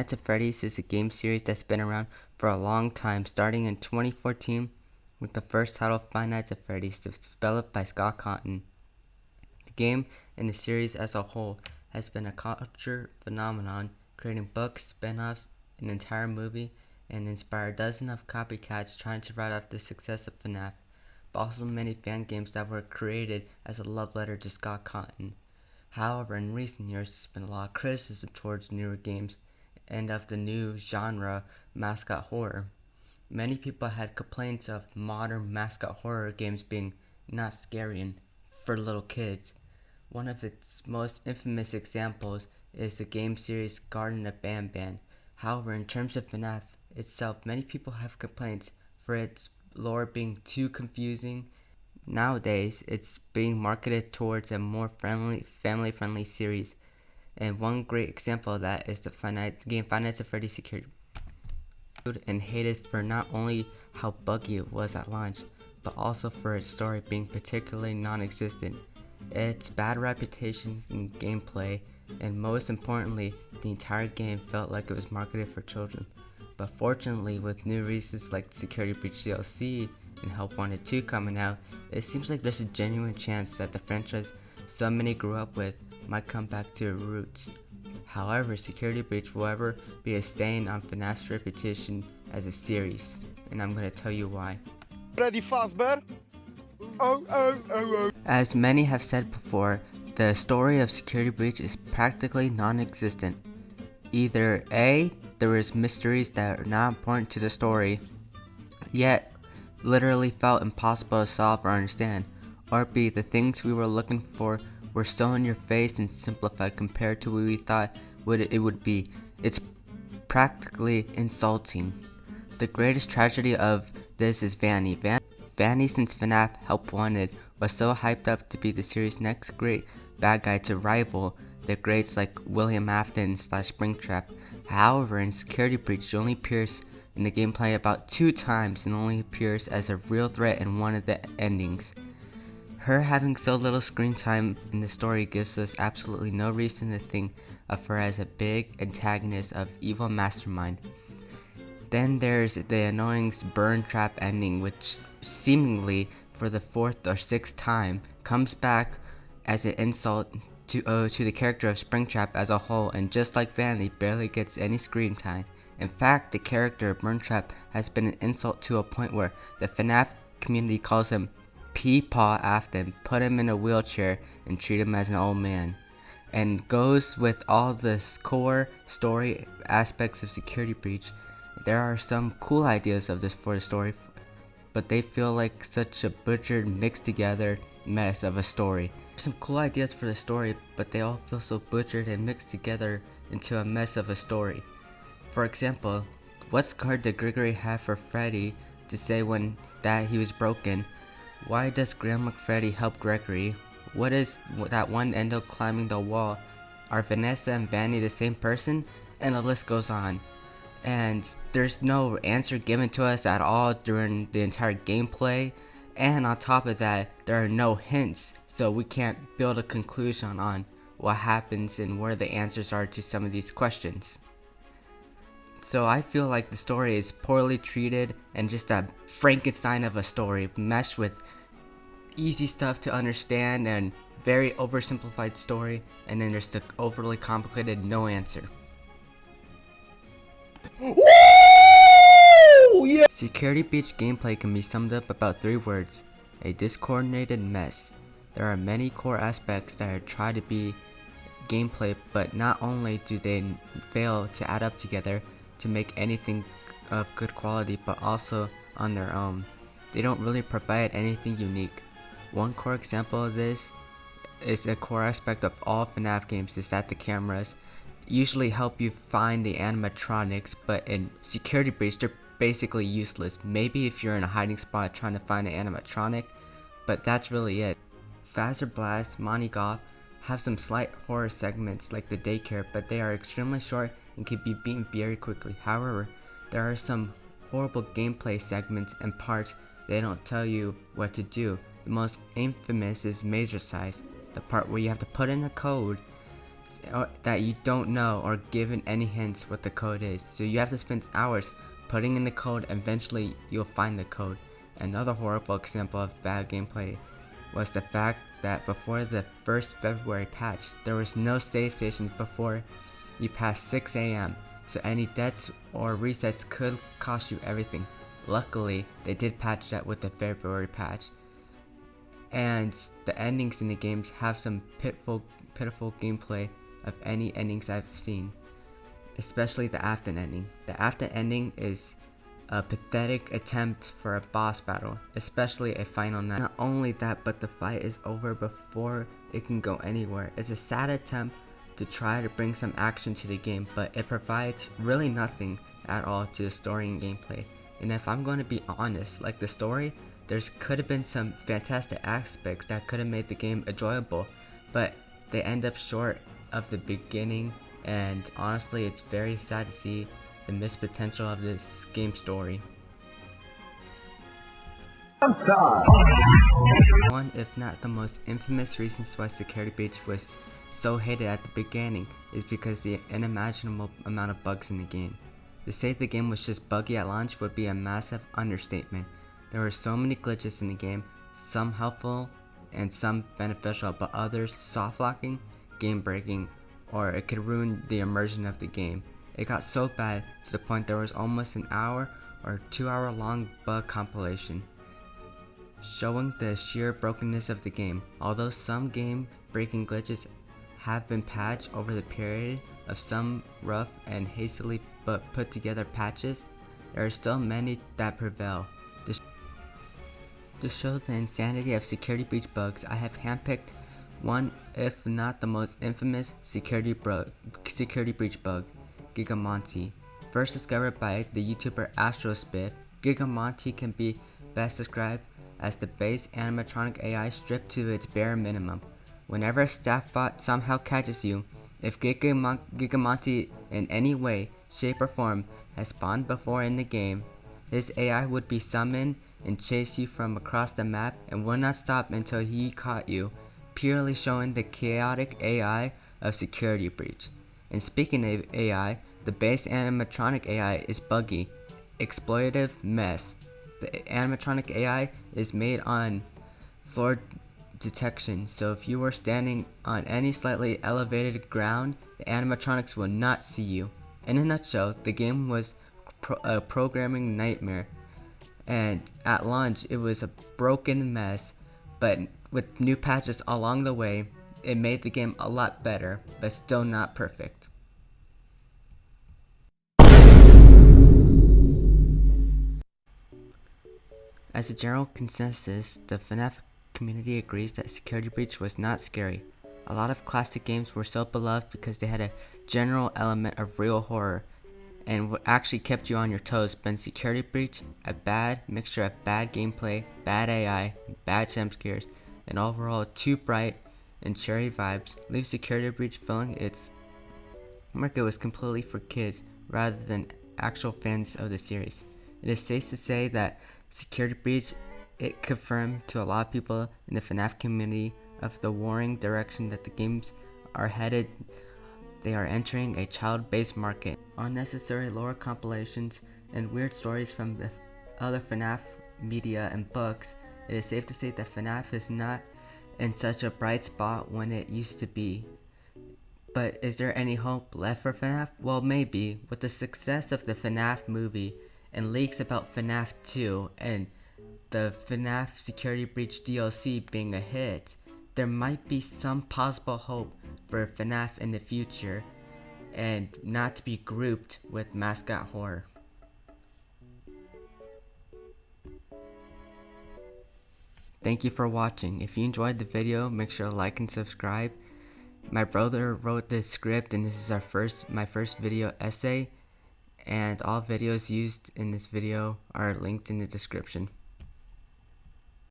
Nights at Freddy's is a game series that's been around for a long time, starting in 2014 with the first title, Five Nights at Freddy's, developed by Scott Cawthon. The game and the series as a whole has been a culture phenomenon, creating books, spin-offs, an entire movie, and inspired dozens of copycats trying to ride off the success of Fnaf, but also many fan games that were created as a love letter to Scott Cawthon. However, in recent years, there's been a lot of criticism towards newer games and of the new genre, mascot horror. Many people had complaints of modern mascot horror games being not scary and for little kids. One of its most infamous examples is the game series Garden of Banden. However, in terms of Fnaf itself, many people have complaints for its lore being too confusing. Nowadays, it's being marketed towards a more family-friendly series, and one great example of that is the game Five Nights at Freddy's Security, and hated for not only how buggy it was at launch, but also for its story being particularly non-existent, its bad reputation in gameplay, and most importantly, the entire game felt like it was marketed for children. But fortunately, with new releases like Security Breach DLC and Help Wanted 2 coming out, it seems like there's a genuine chance that the franchise so many grew up with might come back to its roots. However, Security Breach will ever be a stain on Fnaf's reputation as a series, and I'm going to tell you why. Freddy Fazbear? As many have said before, the story of Security Breach is practically non-existent. Either A, there is mysteries that are not important to the story, yet literally felt impossible to solve or understand, or B, the things we were looking for were so in your face and simplified compared to what we thought it would be. It's practically insulting. The greatest tragedy of this is Vanny. Vanny, since Fnaf Help Wanted, was so hyped up to be the series' next great bad guy to rival the greats like William Afton / Springtrap. However, in Security Breach, she only appears in the gameplay about 2 times and only appears as a real threat in one of the endings. Her having so little screen time in the story gives us absolutely no reason to think of her as a big antagonist of evil mastermind. Then there's the annoying burn trap ending, which seemingly for the 4th or 6th time comes back as an insult to the character of Springtrap as a whole, and just like Vanny, barely gets any screen time. In fact, the character Burntrap has been an insult to a point where the Fnaf community calls him Peepaw Afton, put him in a wheelchair, and treat him as an old man. And goes with all the core story aspects of Security Breach. There are some cool ideas for the story, but they feel like such a butchered, mixed together mess of a story. Some cool ideas for the story, but they all feel so butchered and mixed together into a mess of a story. For example, what scar did Gregory have for Freddy to say when that he was broken? Why does Grandma Freddy help Gregory? What is that one endo climbing the wall? Are Vanessa and Vanny the same person? And the list goes on. And there's no answer given to us at all during the entire gameplay, and on top of that, there are no hints, so we can't build a conclusion on what happens and where the answers are to some of these questions. So I feel like the story is poorly treated and just a Frankenstein of a story, meshed with easy stuff to understand and very oversimplified story, and then there's the overly complicated no answer. Woo! Yeah! Security Breach gameplay can be summed up about 3 words: a discoordinated mess. There are many core aspects that are tried to be gameplay, but not only do they fail to add up together to make anything of good quality, but also on their own, they don't really provide anything unique. One core example of this is a core aspect of all Fnaf games is that the cameras usually help you find the animatronics, but in Security Breach they're basically useless. Maybe if you're in a hiding spot trying to find an animatronic, but that's really it. Fazer Blast, Monty Golf have some slight horror segments like the daycare, but they are extremely short and can be beaten very quickly. However, there are some horrible gameplay segments and parts they don't tell you what to do. The most infamous is Mazer Size, the part where you have to put in a code that you don't know or given any hints what the code is. So you have to spend hours putting in the code, and eventually you'll find the code. Another horrible example of bad gameplay was the fact that before the first February patch, there was no save stations before you passed 6 AM, so any deaths or resets could cost you everything. Luckily, they did patch that with the February patch, and the endings in the games have some pitiful gameplay of any endings I've seen, especially the after ending. The after ending is a pathetic attempt for a boss battle, especially a final night. Not only that, but the fight is over before it can go anywhere. It's a sad attempt to try to bring some action to the game, but it provides really nothing at all to the story and gameplay. And if I'm going to be honest, like the story, could have been some fantastic aspects that could have made the game enjoyable, but they end up short of the beginning, and honestly it's very sad to see the missed potential of this game story. One, if not the most infamous reasons why Security Breach was so hated at the beginning is because the unimaginable amount of bugs in the game. To say the game was just buggy at launch would be a massive understatement. There were so many glitches in the game, some helpful and some beneficial, but others soft locking, game breaking, or it could ruin the immersion of the game. It got so bad to the point there was almost an hour or 2 hour long bug compilation showing the sheer brokenness of the game. Although some game breaking glitches have been patched over the period of some rough and hastily put together patches, there are still many that prevail. To show the insanity of Security Breach bugs, I have handpicked one, if not the most infamous Security Breach bug, Giga Mon. First discovered by the YouTuber Astralspiff, Giga Mon can be best described as the base animatronic AI stripped to its bare minimum. Whenever a staff bot somehow catches you, if Giga Mon in any way, shape or form has spawned before in the game, his AI would be summoned and chase you from across the map and would not stop until he caught you, purely showing the chaotic AI of Security Breach. And speaking of AI, the base animatronic AI is buggy, exploitative mess. The animatronic AI is made on floor detection, so if you were standing on any slightly elevated ground, the animatronics will not see you. In a nutshell, the game was a programming nightmare, and at launch it was a broken mess, but with new patches along the way, it made the game a lot better, but still not perfect. As a general consensus, the Fnaf community agrees that Security Breach was not scary. A lot of classic games were so beloved because they had a general element of real horror and what actually kept you on your toes, but in Security Breach, a bad mixture of bad gameplay, bad AI, bad jump scares, and overall too bright and cherry vibes leaves Security Breach feeling its market was completely for kids rather than actual fans of the series. It is safe to say that Security Breach, it confirmed to a lot of people in the Fnaf community of the worrying direction that the games are headed. They are entering a child-based market. Unnecessary lore compilations and weird stories from the other Fnaf media and books, it is safe to say that Fnaf is not in such a bright spot when it used to be. But is there any hope left for Fnaf? Well, maybe. With the success of the Fnaf movie and leaks about Fnaf 2 and the Fnaf Security Breach DLC being a hit, there might be some possible hope for Fnaf in the future and not to be grouped with mascot horror. Thank you for watching. If you enjoyed the video, make sure to like and subscribe. My brother wrote this script and this is my first video essay, and all videos used in this video are linked in the description.